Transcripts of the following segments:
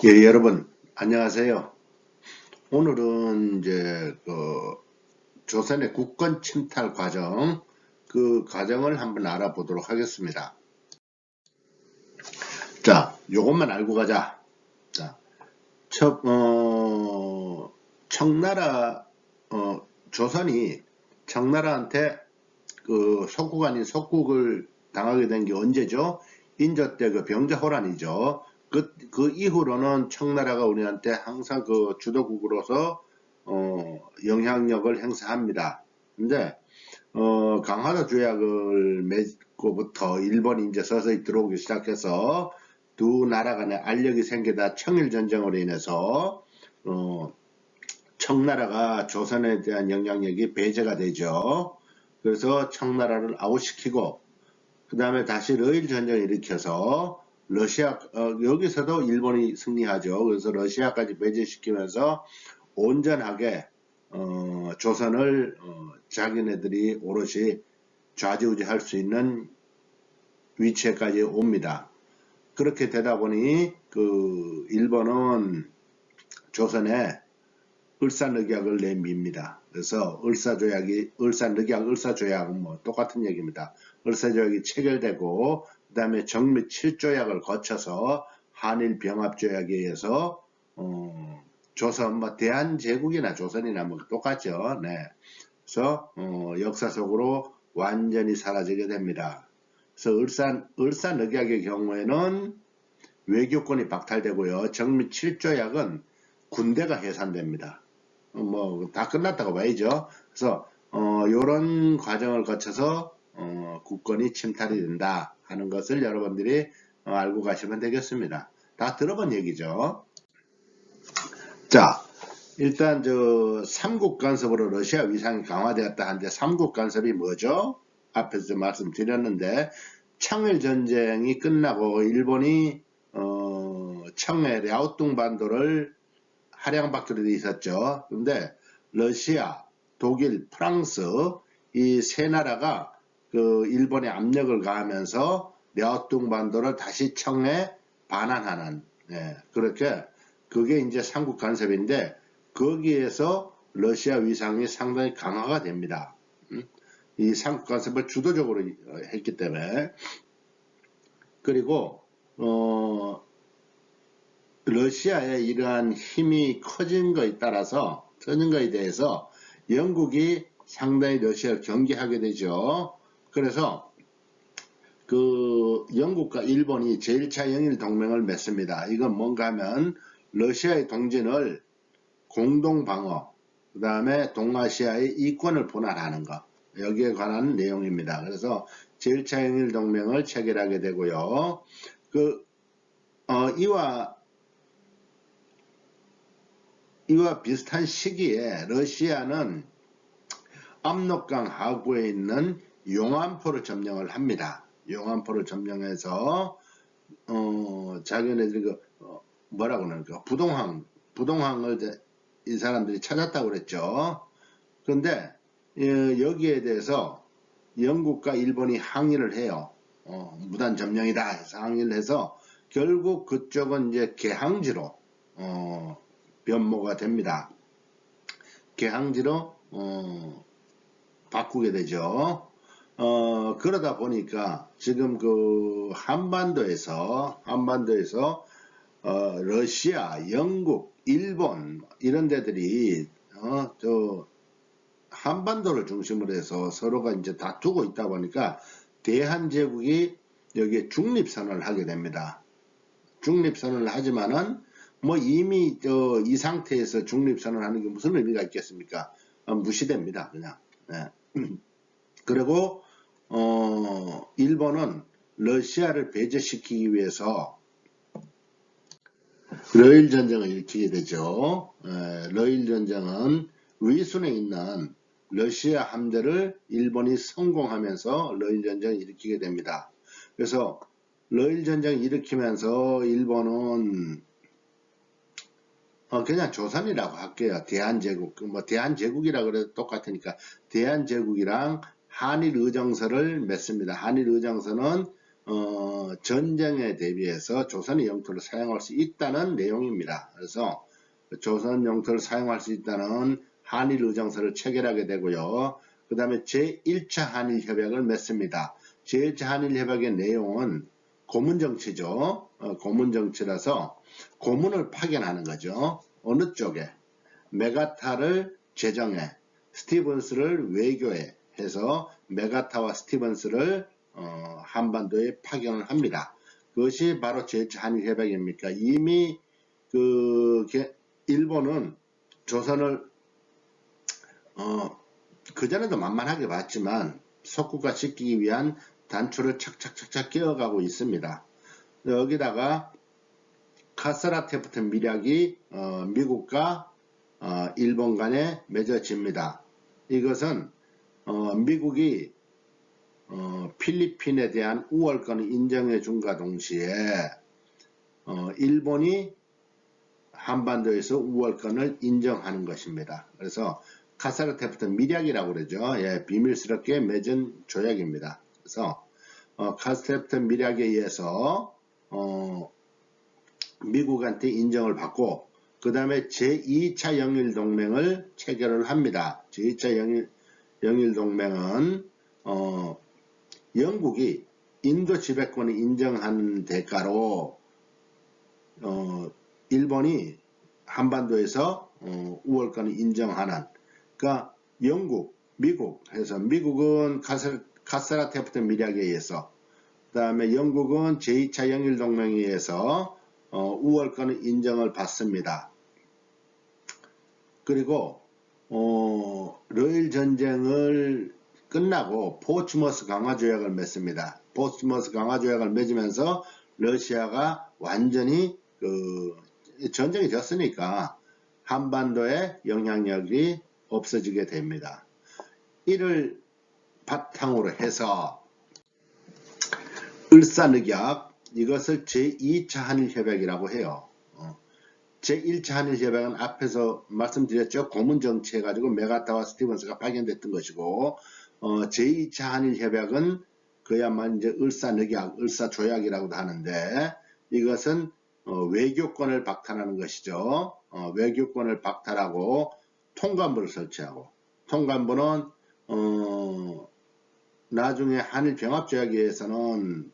예, 여러분, 안녕하세요. 오늘은 조선의 국권 침탈 과정, 그 과정을 한번 알아보도록 하겠습니다. 자, 요것만 알고 가자. 자, 청나라, 조선이 청나라한테 그 속국 아닌 속국을 당하게 된 게 언제죠? 인조 때 그 병자호란이죠. 그 이후로는 청나라가 우리한테 항상 그 주도국으로서 영향력을 행사합니다. 근데 강화도 조약을 맺고부터 일본이 이제 서서히 들어오기 시작해서 두 나라 간에 알력이 생기다 청일전쟁으로 인해서 청나라가 조선에 대한 영향력이 배제가 되죠. 그래서 청나라를 아웃시키고 그 다음에 다시 러일 전쟁을 일으켜서 러시아 여기서도 일본이 승리하죠. 그래서 러시아까지 배제시키면서 온전하게 조선을 자기네들이 오롯이 좌지우지할 수 있는 위치에까지 옵니다. 그렇게 되다 보니 그 일본은 조선에 을사늑약을 내밉니다. 그래서 을사조약은 뭐 똑같은 얘기입니다. 을사조약이 체결되고 그 다음에 정미 7조약을 거쳐서 한일병합조약에 의해서 조선 뭐 대한제국이나 조선이나 뭐 똑같죠. 네. 그래서 역사 속으로 완전히 사라지게 됩니다. 그래서 을사늑약의 경우에는 외교권이 박탈되고요. 정미 7조약은 군대가 해산됩니다. 뭐 다 끝났다고 봐야죠. 그래서 이런 과정을 거쳐서 국권이 침탈이 된다 하는 것을 여러분들이 알고 가시면 되겠습니다. 다 들어본 얘기죠. 자, 일단 삼국 간섭으로 러시아 위상이 강화되었다 하는데 삼국 간섭이 뭐죠? 앞에서 말씀드렸는데 청일 전쟁이 끝나고 일본이 청해 랴오뚱 반도를 할양받기로 돼 있었죠. 근데 러시아, 독일, 프랑스 이 세 나라가 그 일본에 압력을 가하면서 랴오뚱 반도를 다시 청해 반환하는 그렇게 그게 이제 삼국 간섭인데 거기에서 러시아 위상이 상당히 강화가 됩니다. 이 삼국 간섭을 주도적으로 했기 때문에 그리고 러시아의 이러한 힘이 커진 것에 따라서 커진 것에 대해서 영국이 상당히 러시아를 경계하게 되죠. 그래서 그 영국과 일본이 제1차 영일 동맹을 맺습니다. 이건 뭔가 하면 러시아의 동진을 공동 방어, 그 다음에 동아시아의 이권을 분할하는 것, 여기에 관한 내용입니다. 그래서 제1차 영일 동맹을 체결하게 되고요. 이와 비슷한 시기에 러시아는 압록강 하구에 있는 용안포를 점령을 합니다. 용안포를 점령해서 자기네들이 뭐라고 그러는가 부동항을 이 사람들이 찾았다고 그랬죠. 그런데 여기에 대해서 영국과 일본이 항의를 해요. 무단 점령이다 해서 항의를 해서 결국 그쪽은 이제 개항지로 변모가 됩니다. 개항지로 바꾸게 되죠. 그러다 보니까 지금 그 한반도에서 러시아, 영국, 일본 이런 데들이 한반도를 중심으로 해서 서로가 이제 다투고 있다 보니까 대한제국이 여기에 중립선언을 하게 됩니다. 중립선언을 하지만은 뭐 이미 이 상태에서 중립선언을 하는 게 무슨 의미가 있겠습니까? 무시됩니다. 그냥. 네. 그리고 일본은 러시아를 배제시키기 위해서 러일 전쟁을 일으키게 되죠. 러일 전쟁은 위순에 있는 러시아 함대를 일본이 성공하면서 러일 전쟁을 일으키게 됩니다. 그래서 러일 전쟁을 일으키면서 일본은 그냥 조선이라고 할게요. 대한제국. 뭐 대한제국이라 그래도 똑같으니까 대한제국이랑 한일의정서를 맺습니다. 한일의정서는 전쟁에 대비해서 조선의 영토를 사용할 수 있다는 내용입니다. 그래서 조선 영토를 사용할 수 있다는 한일 의정서를 체결하게 되고요. 그 다음에 제1차 한일협약을 맺습니다. 제1차 한일협약의 내용은 고문정치죠. 고문정치라서 고문을 파견하는 거죠. 어느 쪽에 메가타를 제정해 스티븐스를 외교해 해서 메가타와 스티븐스를 한반도에 파견을 합니다. 그것이 바로 제1차 한일협약입니까? 이미 일본은 조선을 그전에도 만만하게 봤지만 속국화시키기 위한 단추를 착착착착 끼워가고 있습니다. 여기다가 카스라테프트 밀약이 미국과 일본 간에 맺어집니다. 이것은 미국이 필리핀에 대한 우월권을 인정해 준과 동시에 일본이 한반도에서 우월권을 인정하는 것입니다. 그래서 카스라테프트 밀약이라고 그러죠. 예, 비밀스럽게 맺은 조약입니다. 그래서 카스라테프트 밀약에 의해서 미국한테 인정을 받고 그 다음에 제2차 영일동맹을 체결을 합니다. 제2차 영일동맹은 영국이 인도 지배권을 인정한 대가로 일본이 한반도에서 우월권을 인정하는, 그러니까 영국, 미국 해서 미국은 카스라테프트 밀약에 의해서, 그 다음에 영국은 제2차 영일동맹에 의해서 우월권을 인정을 받습니다. 그리고 러일 전쟁을 끝나고 포츠머스 강화조약을 맺습니다. 포츠머스 강화조약을 맺으면서 러시아가 완전히 전쟁이 졌으니까 한반도의 영향력이 없어지게 됩니다. 이를 바탕으로 해서 을사늑약, 이것을 제2차 한일협약이라고 해요. 제1차 한일협약은 앞에서 말씀드렸죠. 고문정치 해가지고 메가타와 스티븐스가 파견됐던 것이고, 제2차 한일협약은 그야말로 이제 을사늑약, 을사조약이라고도 하는데, 이것은 외교권을 박탈하는 것이죠. 외교권을 박탈하고 통관부를 설치하고, 통관부는 나중에 한일병합조약에 의해서는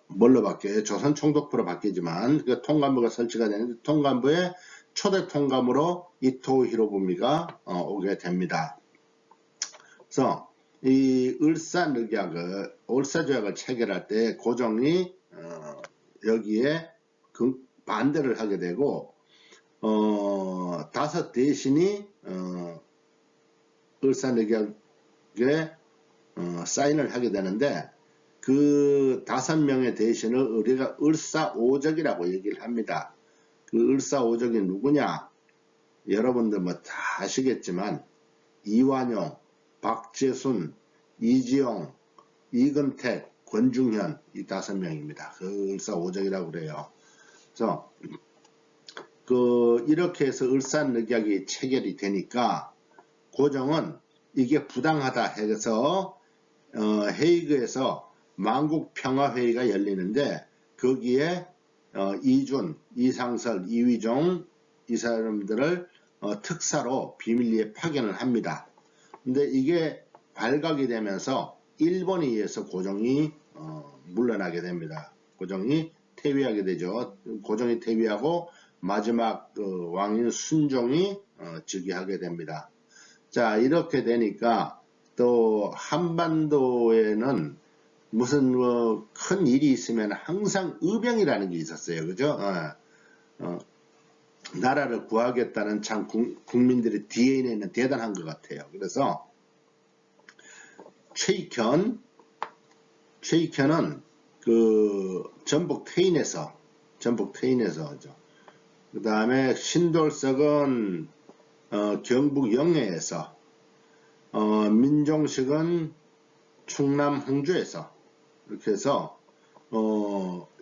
뭘로 바뀌어요? 조선총독부로 바뀌지만 그 통관부가 설치가 되는데, 통관부의 초대 통감으로 이토 히로부미가 오게 됩니다. 그래서 이 을사조약을 체결할 때 고종이 여기에 반대를 하게 되고, 5 대신이 을사늑약에 사인을 하게 되는데, 그 5명의 대신을 우리가 을사오적이라고 얘기를 합니다. 그 을사오적이 누구냐? 여러분들 뭐 다 아시겠지만 이완용, 박재순, 이지용, 이근택, 권중현, 이 5명입니다. 그 을사오적이라고 그래요. 그래서 이렇게 해서 을사늑약이 체결이 되니까 고종은 이게 부당하다 해서 헤이그에서 만국평화회의가 열리는데, 거기에 이준, 이상설, 이휘종 이 사람들을 특사로 비밀리에 파견을 합니다. 근데 이게 발각이 되면서 일본에 의해서 고종이 물러나게 됩니다. 고종이 퇴위하게 되죠. 고종이 퇴위하고 마지막 왕인 순종이 즉위하게 됩니다. 자, 이렇게 되니까 또 한반도에는 무슨 큰 일이 있으면 항상 의병이라는 게 있었어요. 그죠? 나라를 구하겠다는 참 국민들의 DNA는 대단한 것 같아요. 그래서 최익현은 전북 태인에서 그 다음에 신돌석은 경북 영해에서, 민종식은 충남 홍주에서, 이렇게 해서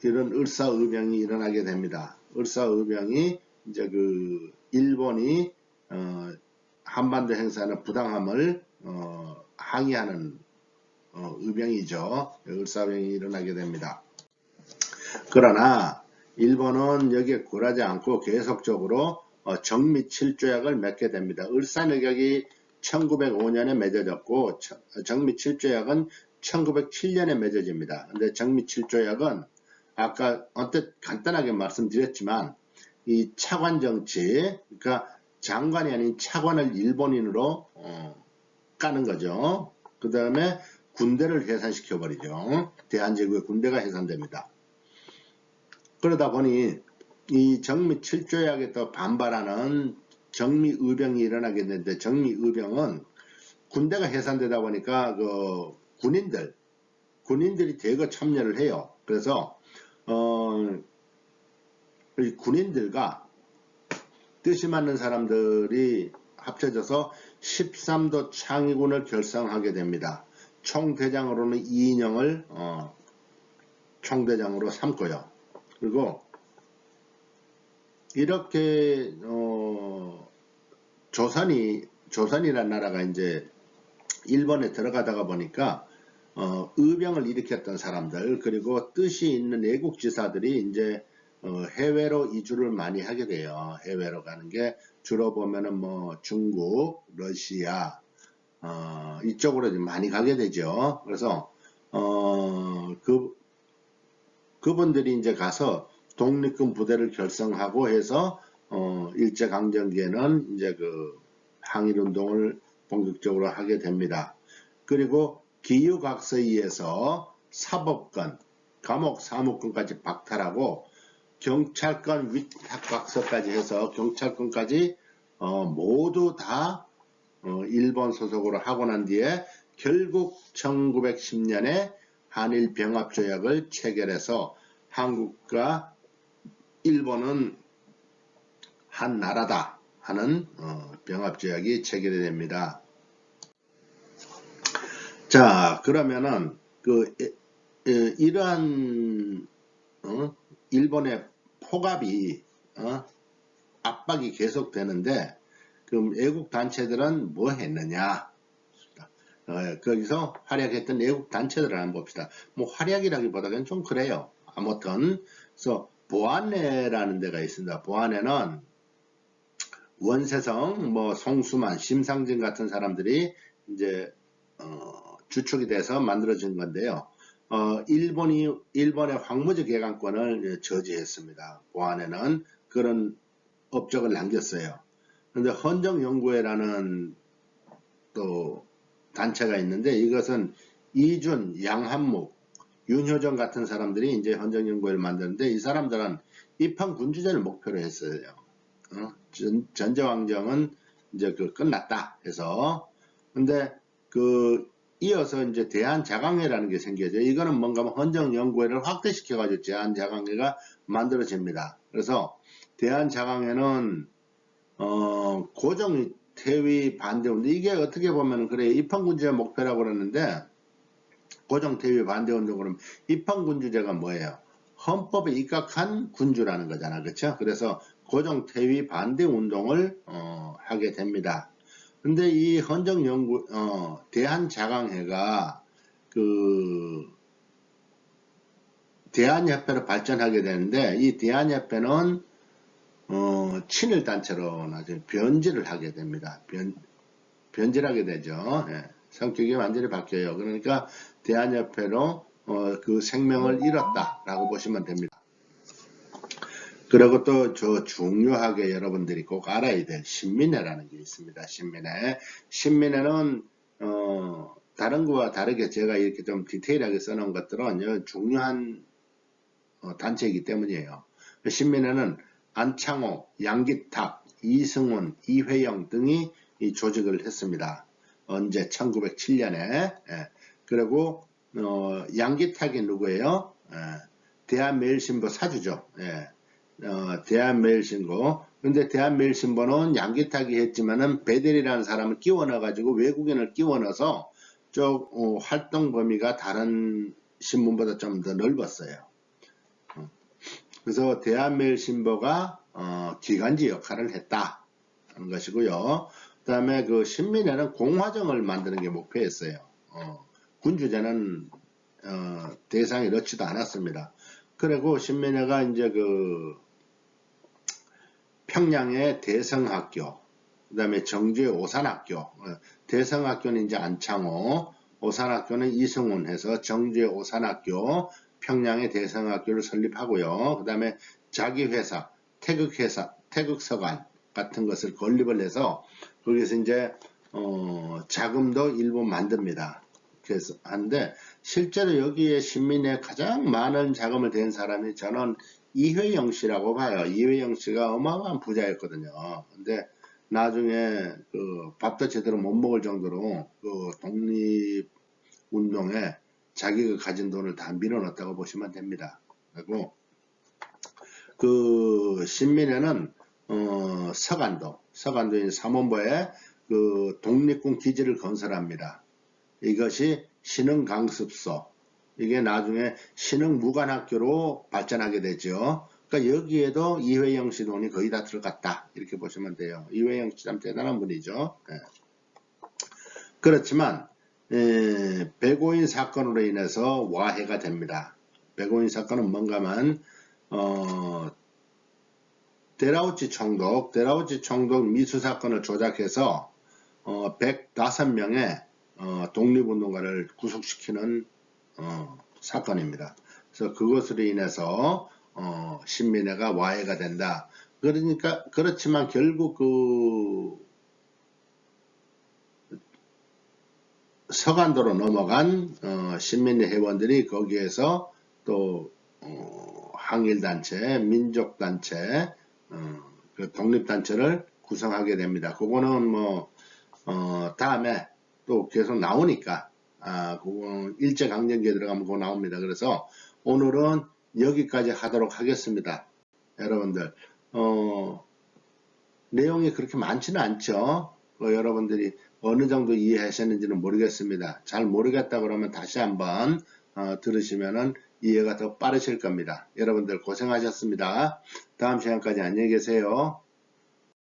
이런 을사의병이 일어나게 됩니다. 을사의병이 이제 일본이 한반도 행사하는 부당함을 항의하는 의병이죠. 을사병이 일어나게 됩니다. 그러나 일본은 여기에 굴하지 않고 계속적으로 정미 7조약을 맺게 됩니다. 을사내격이 1905년에 맺어졌고 정미 7조약은 1907년에 맺어집니다. 근데 정미 7조약은 아까 언뜻 간단하게 말씀드렸지만 이 차관 정치, 그러니까 장관이 아닌 차관을 일본인으로 까는 거죠. 그 다음에 군대를 해산시켜 버리죠. 대한제국의 군대가 해산됩니다. 그러다 보니 이 정미 7조약에 또 반발하는 정미의병이 일어나게 되는데, 정미의병은 군대가 해산되다 보니까 그 군인들이 대거 참여를 해요. 그래서 이 군인들과 뜻이 맞는 사람들이 합쳐져서 13도 창의군을 결성하게 됩니다. 총대장으로는 이인영을 총대장으로 삼고요. 그리고 이렇게 조선이란 나라가 이제 일본에 들어가다가 보니까 의병을 일으켰던 사람들, 그리고 뜻이 있는 애국지사들이 이제 해외로 이주를 많이 하게 돼요. 해외로 가는 게 주로 보면은 뭐 중국, 러시아 이쪽으로 많이 가게 되죠. 그래서 그분들이 이제 가서 독립군 부대를 결성하고 해서 일제강점기에는 이제 그 항일운동을 본격적으로 하게 됩니다. 그리고 기유각서위에서 사법권, 감옥 사무권까지 박탈하고 경찰권 위탁각서까지 해서 경찰권까지 모두 다 일본 소속으로 하고 난 뒤에 결국 1910년에 한일병합조약을 체결해서 한국과 일본은 한 나라다 하는 병합조약이 체결이 됩니다. 자, 그러면은 이러한 일본의 포갑이 압박이 계속되는데, 그럼 애국 단체들은 뭐 했느냐? 거기서 활약했던 애국 단체들을 한번 봅시다. 뭐 활약이라기보다는 좀 그래요. 아무튼 그래서 보안회라는 데가 있습니다. 보안회는 원세성, 뭐 송수만, 심상정 같은 사람들이 이제 주축이 돼서 만들어진 건데요. 일본의 황무지 개간권을 저지했습니다. 보안회는 그런 업적을 남겼어요. 그런데 헌정연구회라는 또 단체가 있는데, 이것은 이준, 양한묵, 윤효정 같은 사람들이 이제 헌정연구회를 만드는데, 이 사람들은 입헌군주제를 목표로 했어요. 전제왕정은 이제 끝났다 해서. 근데 이어서 이제 대한자강회라는 게 생겨져. 이거는 뭔가 헌정연구회를 확대시켜가지고 대한자강회가 만들어집니다. 그래서 대한자강회는 고종 퇴위 반대운동, 이게 어떻게 보면 그래 입헌군주제 목표라고 그러는데, 고종 퇴위 반대운동 그러면 입헌군주제가 뭐예요? 헌법에 입각한 군주라는 거잖아, 그렇죠? 그래서 고종 퇴위 반대운동을 하게 됩니다. 근데 이 대한자강회가 대한협회로 발전하게 되는데, 이 대한협회는 친일단체로 나중에 변질을 하게 됩니다. 변질하게 되죠. 예, 성격이 완전히 바뀌어요. 그러니까 대한협회로 그 생명을 잃었다라고 보시면 됩니다. 그리고 또 중요하게 여러분들이 꼭 알아야 될 신민회라는 게 있습니다. 신민회는 다른 거와 다르게 제가 이렇게 좀 디테일하게 써놓은 것들은 중요한 단체이기 때문이에요. 신민회는 안창호, 양기탁, 이승훈, 이회영 등이 이 조직을 했습니다. 언제? 1907년에. 예. 그리고 양기탁이 누구예요? 대한매일신보 사주죠. 예. 대한매일신보. 근데 대한매일신보는 양기탁이 했지만은 베델이라는 사람을 끼워 넣어가지고, 외국인을 끼워 넣어서 활동 범위가 다른 신문보다 좀 더 넓었어요. 그래서 대한매일신보가 기관지 역할을 했다 하는 것이고요. 그 다음에 신민회는 공화정을 만드는 게 목표였어요. 군주제는 대상이 넣지도 않았습니다. 그리고 신민회가 이제 그 평양의 대성학교, 그 다음에 정주의 오산학교, 대성학교는 이제 안창호, 오산학교는 이승훈 해서 정주의 오산학교, 평양의 대성학교를 설립하고요. 그 다음에 자기 회사, 태극서관 같은 것을 건립을 해서 거기서 이제 자금도 일부 만듭니다. 그래서 한데 실제로 여기에 신민에 가장 많은 자금을 댄 사람이 저는 이회영 씨라고 봐요. 이회영 씨가 어마어마한 부자였거든요. 근데 나중에 그 밥도 제대로 못 먹을 정도로 그 독립운동에 자기가 가진 돈을 다 밀어넣었다고 보시면 됩니다. 그리고 그 신민회는 서간도인 삼원보에 그 독립군 기지를 건설합니다. 이것이 신흥강습소, 이게 나중에 신흥무관학교로 발전하게 되죠. 그러니까 여기에도 이회영 씨 돈이 거의 다 들어갔다, 이렇게 보시면 돼요. 이회영 씨 참 대단한 분이죠. 네. 그렇지만 백오인 사건으로 인해서 와해가 됩니다. 백오인 사건은 뭔가만 데라우치 총독 미수 사건을 조작해서 105명의 독립운동가를 구속시키는 사건입니다. 그래서 그것으로 인해서 신민회가 와해가 된다. 그러니까 그렇지만 결국 그 서간도로 넘어간 신민회 회원들이 거기에서 또 항일단체, 민족단체, 그 독립단체를 구성하게 됩니다. 그거는 뭐 다음에 또 계속 나오니까 그거는 일제강점기에 들어가면 그거 나옵니다. 그래서 오늘은 여기까지 하도록 하겠습니다. 여러분들 내용이 그렇게 많지는 않죠. 여러분들이 어느 정도 이해하셨는지는 모르겠습니다. 잘 모르겠다 그러면 다시 한번 들으시면은 이해가 더 빠르실 겁니다. 여러분들 고생하셨습니다. 다음 시간까지 안녕히 계세요.